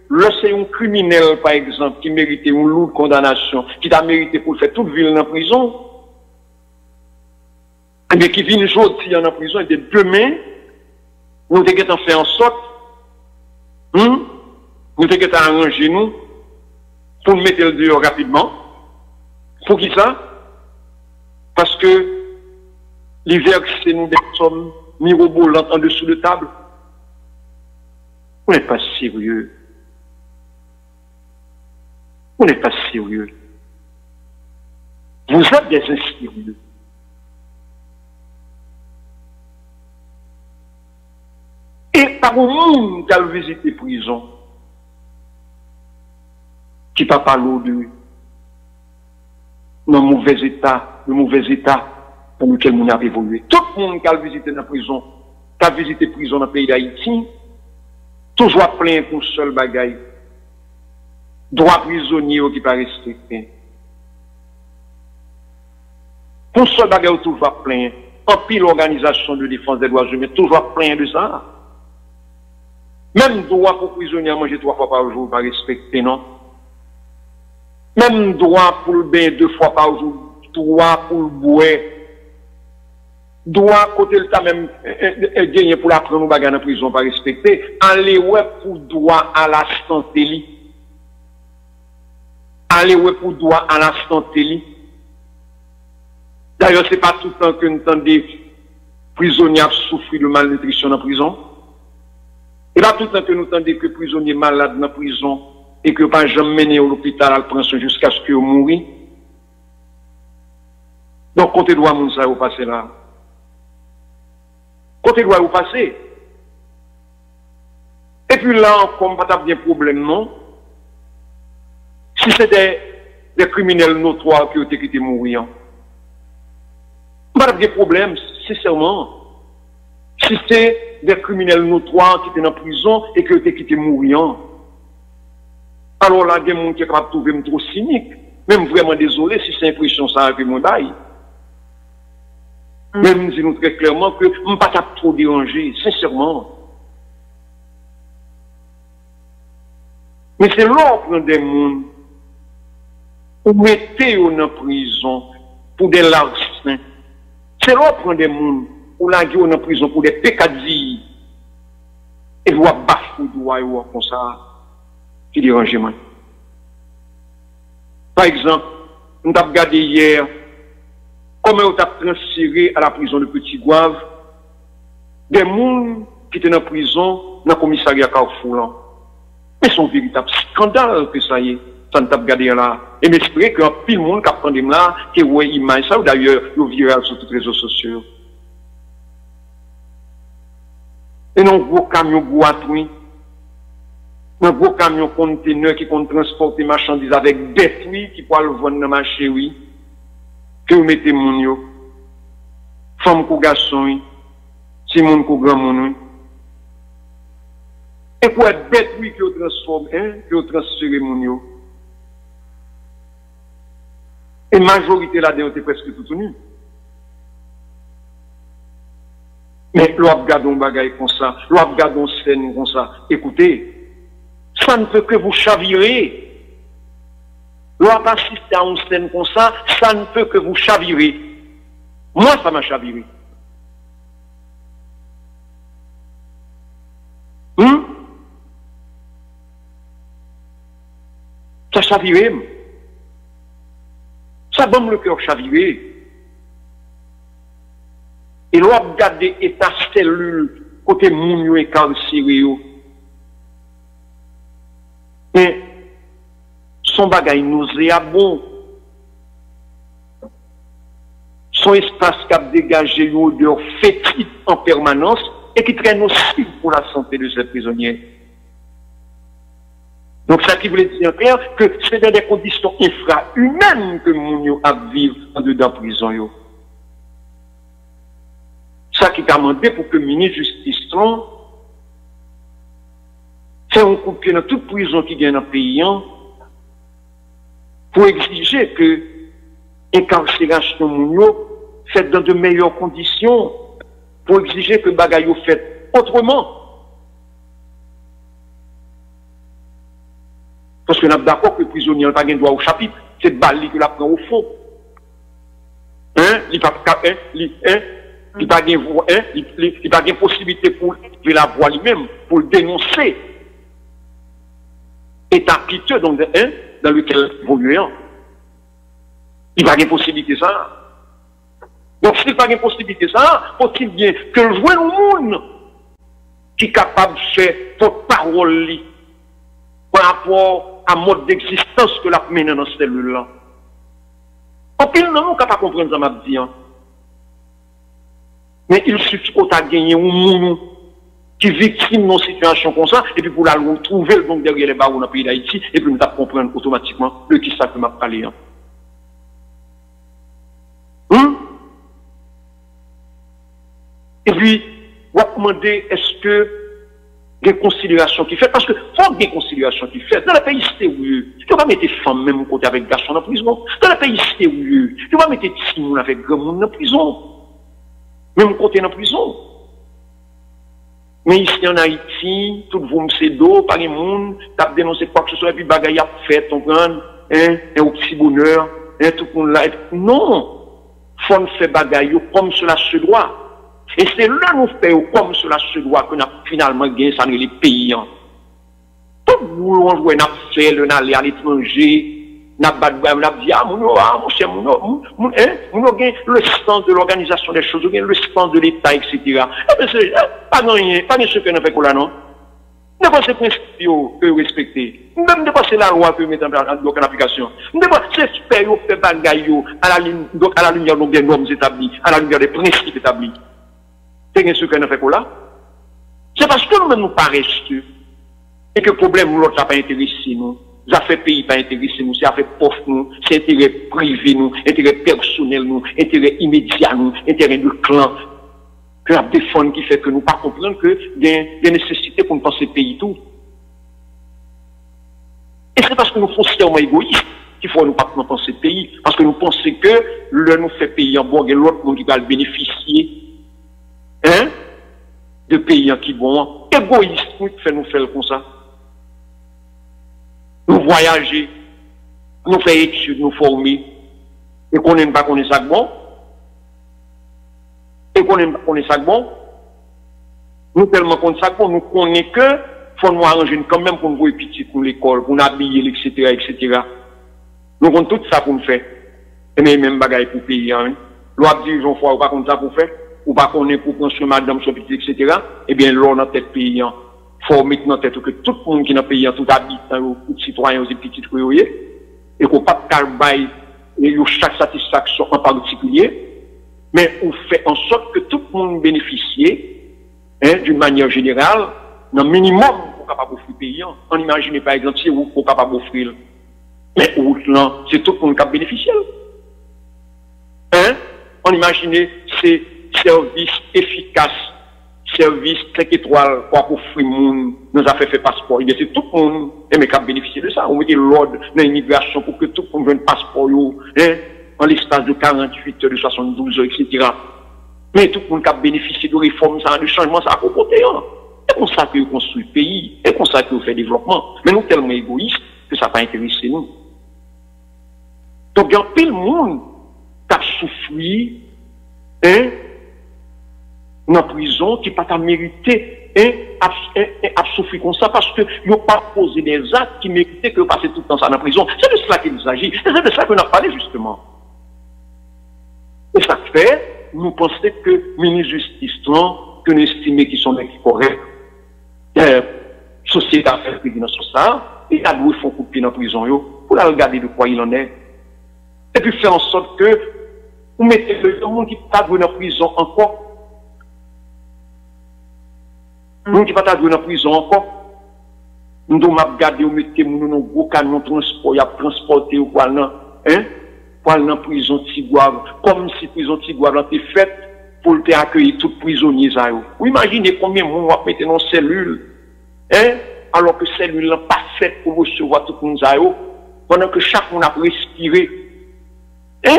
lorsque un criminel, par exemple, qui méritait une lourde condamnation, qui a mérité pour faire toute ville en prison, mais qui vient aujourd'hui en prison, et de demain, nous devons faire en sorte, nous devons arranger nous, pour nous mettre le dehors rapidement. Pour qui ça? Parce que l'hiver, c'est nous des sommes mirobolants en dessous de table. On n'est pas sérieux. On n'est pas sérieux. Vous êtes des insérieux. Et par le monde qui a visité prison, qui n'a pas parlé de dans le mauvais état dans lequel nous avons évolué. Tout le monde qui a visité la prison, qui a visité la prison dans le pays d'Haïti, toujours plein pour seul bagaille. Droit prisonnier qui pas respecté. Pour seul bagaille toujours plein. En pile l'organisation de défense des droits humains, toujours plein de ça. Même droit pour prisonnier à manger 3 fois par jour, pas respecté, non? Même droit pour le bain 2 fois par jour, droit pour le boire. Droit côté le temps même gagner pour la prendre bagarre en prison, pas respecté. Aller ouais pour droit à la santé. Aller ouais pour droit à la santé. D'ailleurs, c'est pas tout le temps que nous entendons des prisonniers souffrir de malnutrition en prison. Et pas tout le temps que nous entendons que les prisonniers malades en prison et que pas jamais mené à l'hôpital à prendre jusqu'à ce qu'ils mourent. Donc, côté droit, moun ça vous passer là. Côté droit, vous passer. Et puis là, comme pas bien problème, non? Si c'est des criminels notoires qui ont été mourir, pas de problème, sincèrement. Si c'est des criminels notoires qui étaient en prison et qui ont été quittés mourants, alors là, il y a des gens qui sont capables de trouver trop cynique. Même vraiment désolé si c'est impression ça que mon bail. Même si nous très clairement que je ne pas trop déranger, sincèrement. Mais c'est là qu'on prend des gens pour mettre en prison pour des larcins. C'est là qu'on prend des gens pour la en prison pour des pécadilles. Et vous bafouer droit et comme ça. Qui dérange moi. Par exemple, nous avons regardé hier comment on a transféré à la prison de Petit Gouave des gens qui étaient en prison dans le commissariat Carrefour. Mais c'est un véritable scandale que ça y est. Ça nous a regardé là. Et m'espérer qu'il y a pile de monde qui apprend là, qui voit l'image, ça ou d'ailleurs, le viral sur tous les réseaux sociaux. Et non, gros camion boîte, un gros camion conteneur qui compte transporter marchandises avec des fruits qui pourra le vendre dans le marché, oui. Que vous mettez mon yo. Femme ou garçon, oui. Si mon ou grand mon, oui. Et pour être bête, oui, qui vous transforme, hein, qui vous transfère mon yo. Et majorité là-dedans était presque tout nu. Mais l'on regarde un bagaille comme ça, l'on regarde une scène comme ça. Écoutez, ça ne peut que vous chavirer. L'on assiste à une scène comme ça, ça ne peut que vous chavirer. Moi, ça m'a chaviré. Ça chaviré. Ça donne le cœur chaviré. Et l'on regarde état cellule côté mounio et carcéré. Mais son bagage nauséabond. Son espace qui a dégagé une odeur fétide en permanence et qui traîne aussi pour la santé de ces prisonniers. Donc, ça qui voulait dire clair que c'est dans des conditions infra-humaines que Mounio a vivre en dedans prison. Yo. Ça qui a demandé pour que le ministre de Justice fait un coup de pied dans toute prison qui vient dans le pays pour exiger que l'incarcération Mounio faite dans de meilleures conditions, pour exiger que Bagayou fait autrement. Parce que nous sommes d'accord que le prisonnier n'a pas de droit au chapitre, c'est Bali qui la prend au fond. Il n'a pas de possibilité pour la voix lui-même, pour le dénoncer. État piteux dans lequel évoluer. Il n'a pas de possibilité ça. Donc, s'il n'y a pas de possibilité ça, faut-il bien que le jouer au monde qui est capable de faire porte-parole par rapport à mode d'existence que la mène dans cette cellule-là. En pile, non, on ne peut pas comprendre ça, m'a dit. Mais il suffit qu'on a gagné un monde qui est victime d'une situation comme ça, et puis pour la retrouver donc derrière les barreaux dans le pays d'Haïti, et puis nous allons comprendre automatiquement le qui ça que m'a parlé. Et puis, on va demander est-ce que il y a des considérations qui fait, parce que faut qu'il y ait des considérations qui fait. Dans le pays sérieux, tu ne vas pas mettre femmes même côté avec garçons en prison. Dans le pays sérieux, tu ne vas pas mettre Timoun avec grand monde en prison. Même côté en prison. Mais ici en Haïti, tout le monde c'est d'eau, par les monde, tu as dénoncé quoi que ce soit, et puis bagaille a fait, on prend, un au petit bonheur, tout le monde là. Non! Faut faire bagaille comme cela se doit. Et c'est là nous faisons comme cela se doit qu'on a finalement gagné ça dans les pays. Tout le monde on a fait, on a allé à l'étranger, on a dit, ah, mon cher, on a gagné le sens de l'organisation des choses, on a gagné le sens de l'État, etc. Eh bien, c'est pas rien, pas ce que nous fait là, non? Ne pas ces principes que respecter. Même ne pas c'est la loi que nous mettons en application. Ne pas c'est faire faire bagaille à la lumière des normes établies, à la lumière des principes établis. C'est ce que nous fait là. C'est parce que nous-mêmes nous paresseux et que le problème l'autre n'a pas intéressé nous. Ça fait pays pas intéressé nous, ça fait poche nous, c'est intérêt privé nous, intérêt personnel nous, intérêt immédiat nous, intérêt de clan. Que la défense qui fait que nous ne pas comprendre que il y a des nécessités pour nous penser pays tout. Et c'est parce que nous sommes foncièrement égoïstes qu'il faut nous pas penser pays. Parce que nous pensons que le nous fait pays en bon et l'autre monde qui va le bénéficier. De pays qui vont égoïstes qui fait nous faire comme ça. Nous voyager, nous faire études, nous former, et qu'on n'aime pas qu'on est ça bon, et qu'on n'aime pas qu'on est ça bon, nous tellement qu'on est ça bon, nous connaissons que faut nous arranger quand même pour nous voir petit pour l'école, pour nous habiller, etc., etc. Nous avons tout ça pour nous faire. Et même bagaille pour payer, l'autre dit, j'en fois, ou pas comme ça pour faire. Ou pas qu'on est pour prendre sur madame, sur petit, etc. Eh bien, là, dans tête paysan, faut mettre dans tête que tout le monde qui est dans le pays, tout habitant, tout citoyen, tout petit, et qu'on pas de et chaque satisfaction en particulier, mais on fait en sorte que tout le monde bénéficie, d'une manière générale, d'un minimum pour capable d'offrir paysan. On imagine, par exemple, si vous êtes capable d'offrir, mais là, c'est tout le monde qui a bénéficié. On imagine, c'est service efficace, service 5 étoiles pour offrir monde nous a fait passeport. C'est tout le monde qui a bénéficié de ça. On met l'ordre dans l'immigration pour que tout le monde ait un passeport. en l'espace de 48 heures, de 72 heures, etc. Mais tout le monde qui a bénéficié de réformes, de changements, ça a comporté. Hein. C'est comme ça que vous construisez le pays, c'est comme ça que vous faites le développement. Mais nous, tellement égoïstes que ça n'a pas intéressé nous. Donc, il y a plein de monde qui a souffert, hein, dans la prison, qui n'a pas mérité, a souffert comme ça, parce qu'ils n'ont pas posé des actes qui méritaient que passer tout le temps ça dans la prison. C'est de cela qu'il s'agit. C'est de cela qu'on a parlé, justement. Et ça fait, nous pensons que le ministre de Justice, que nous estimons qu'ils sont corrects, société à faire dans ça, et à nous, il faut couper dans la prison, pour la regarder de quoi il en est. Et puis faire en sorte que vous mettez le monde qui pas dans la prison encore. Le monde qui pas dans la prison encore. Nous devons regarder, vous mettez dans un gros camion transport, il y a transporté ou quoi, non, hein? Pour aller dans la prison Tigouave, comme si la prison Tigouave a été faite pour accueillir tous les prisonniers. Vous imaginez combien de monde va mettre dans une cellule, hein? Alors que cette cellule n'est pas faite pour recevoir tout le monde, pendant que chaque monde a respiré. Hein?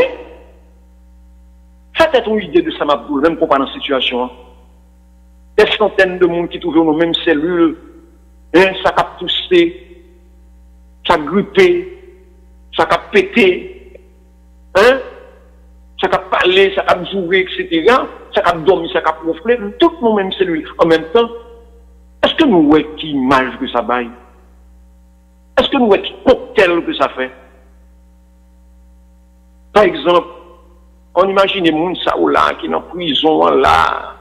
Faites une idée de ça, Mabdoul, même pour pas dans la situation. Hein? Des centaines de monde qui trouvent dans les mêmes cellules, hein? Ça a poussé, ça a grippé, ça a pété. Hein? Ça a parlé, ça a joué, etc. Ça a dormi, ça a proflé. Toutes nos mêmes cellules. En même temps, est-ce que nous voyons qui image que ça baille? Est-ce que nous voyons qui cocktail que ça fait? Par exemple, on imagine les gens ça ou là, qui sont en prison là.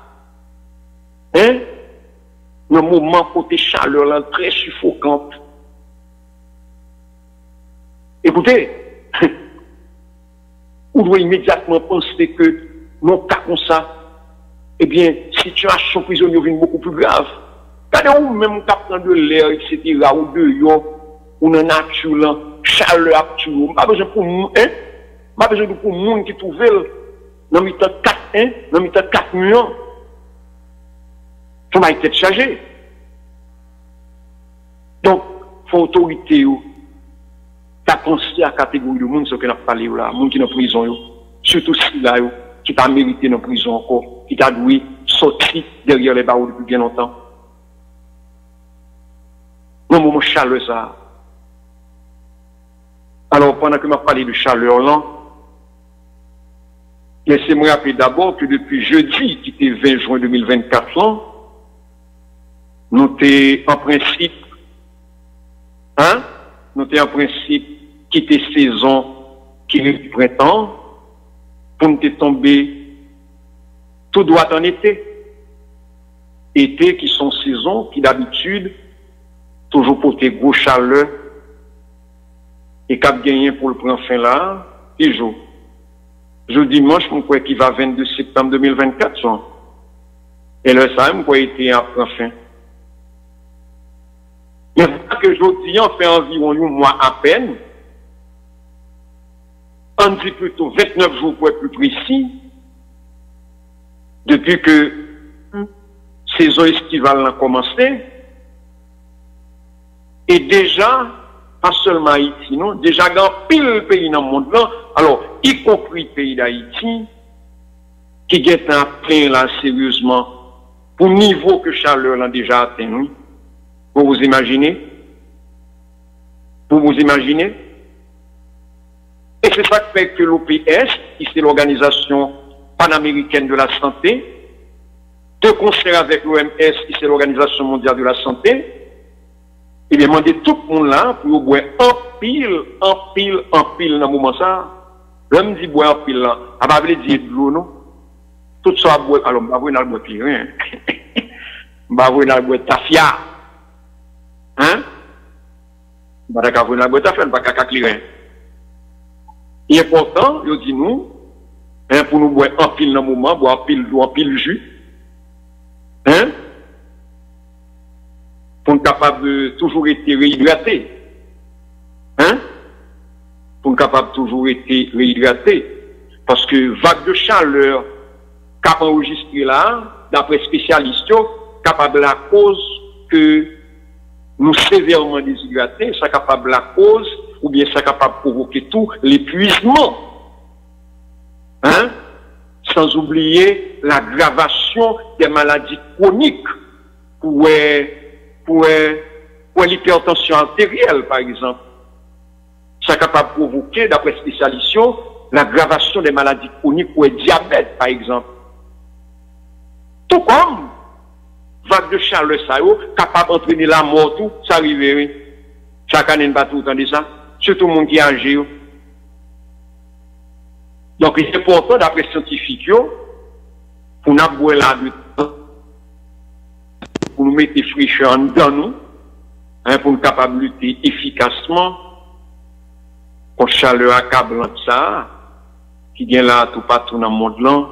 Hein? Le moment côté chaleur là, très suffocante. Écoutez, on doit immédiatement penser que, non, cas comme ça, eh bien, situation prisonnière devient beaucoup plus grave. Quand on même captant de l'air, etc., ou de yo, ou dans la nature, chaleur actuelle, pas besoin pour nous, hein? Pas besoin pour le monde qui trouve dans le temps 4, hein? Dans le temps 4 millions. Ça va être chargé. Donc, il faut autorité, t'as pensé à la catégorie de monde, ce qu'on a parlé là, monde qui est en prison, surtout si là, qui t'a mérité dans la prison encore, qui t'a doué sortir derrière les barreaux depuis bien longtemps. Non, moment chaleur ça. Alors, pendant que je parlé de chaleur là, laissez-moi rappeler d'abord que depuis jeudi, qui était 20 juin 2024 là, nous sommes en principe, hein, nous sommes en principe quitter saison qui est du printemps pour nous tomber tout droit en été. Été qui sont saisons qui d'habitude toujours porter gros chaleur et cap gagné pour le prendre fin là, et jour. Je dimanche, je crois qu'il va 22 septembre 2024, ça. Et le ça, je crois qu'il était à prendre fin. Mais que je dis, on fait environ un mois à peine, on dit plutôt 29 jours pour être plus précis, depuis que saison estivale a commencé, et déjà, pas seulement Haïti, non, déjà dans pile pays dans le monde là, alors, y compris le pays d'Haïti, qui est en plein là, sérieusement, pour niveau que chaleur l'a déjà atteint, oui. Vous vous imaginez? Vous vous imaginez? Et c'est ça qui fait que l'OPS, qui c'est l'Organisation panaméricaine de la santé, de concert avec l'OMS, qui c'est l'Organisation mondiale de la santé, il a demandé tout le monde là pour boire en pile dans le moment ça. L'homme dit boire en pile là. Ah bah, veut dire de l'eau, non? Tout ça à boire. Alors, bah, vous n'avez pas boire rien. Bah, vous n'avez pas boire tafia. Hein? Bah, d'accord, vous n'avez pas boire tafia, pas caca rien. Il est important, il dit nous, hein, pour nous boire en pile dans le moment, boire en pile d'eau, en pile jus. Hein? Pour être capable de toujours être réhydraté. Hein? Pour être capable de toujours être réhydraté. Parce que vague de chaleur qu'a enregistré là, d'après spécialistes, capable de la cause que nous sévèrement déshydratés, ça capable de la cause, ou bien ça capable de provoquer tout l'épuisement Hein? Sans oublier l'aggravation des maladies chroniques pour l'hypertension artérielle, par exemple. Ça est capable de provoquer, d'après spécialistes, l'aggravation des maladies chroniques pour le diabète, par exemple. Tout comme vague de chaleur, ça est capable d'entraîner la mort, tout, ça arrive. Chaque année, pas tout le temps de ça. Surtout le monde qui agit. Donc, il est important, d'après les scientifiques, pour nous avoir la lutte, pour nous mettre fraîcheur dans nous, hein, pour nous capables de lutter efficacement contre la chaleur accablante, ça, qui vient là tout partout dans le monde, là,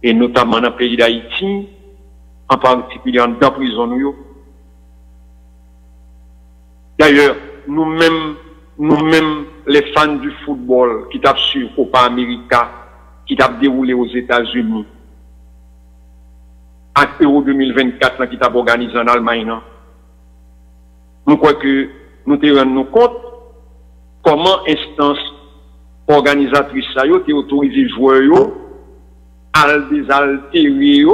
et notamment dans le pays d'Haïti, en particulier dans la prison. D'ailleurs, nous-mêmes, les fans du football qui tapent sur Copa América, qui tapent déroulé aux États-Unis, à Euro 2024, qui tapent organisé en Allemagne, nous croyons que nous te rendons compte comment instance organisatrice ça yo, qui autorise les joueurs à désaltérer,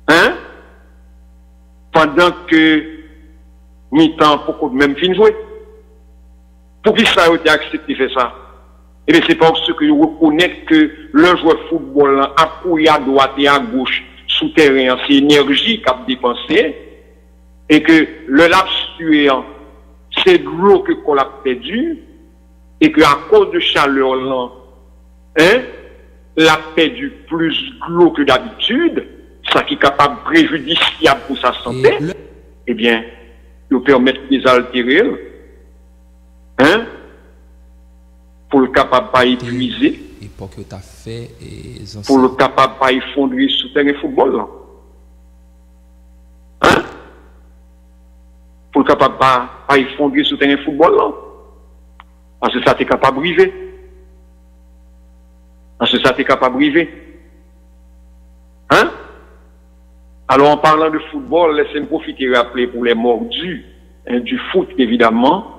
hein, pendant que mi-temps pour même fin jouer. Pour qui ça a été accepté de faire ça? Et bien c'est parce que vous reconnaissez que le joueur de football a couru à droite et à gauche sous terrain, c'est énergie qu'il a dépensé, et que le laps tuant, c'est de l'eau que qu'on a perdu, et que à cause de chaleur là, hein, l'a perdu plus l'eau que d'habitude, ça qui est capable préjudiciable pour sa santé, eh bien, il permet de désaltérer, hein, pour le capable pas épuiser, et pour que tu as fait, pour le capable pas effondrer sous terrain football là. Hein? Pour le capable pas effondrer sous terrain football là. Parce que ça t'es capable de briver. Parce que ça t'es capable de briver. Hein? Alors en parlant de football, laissez-moi profiter et rappeler pour les mordus, hein, du foot évidemment.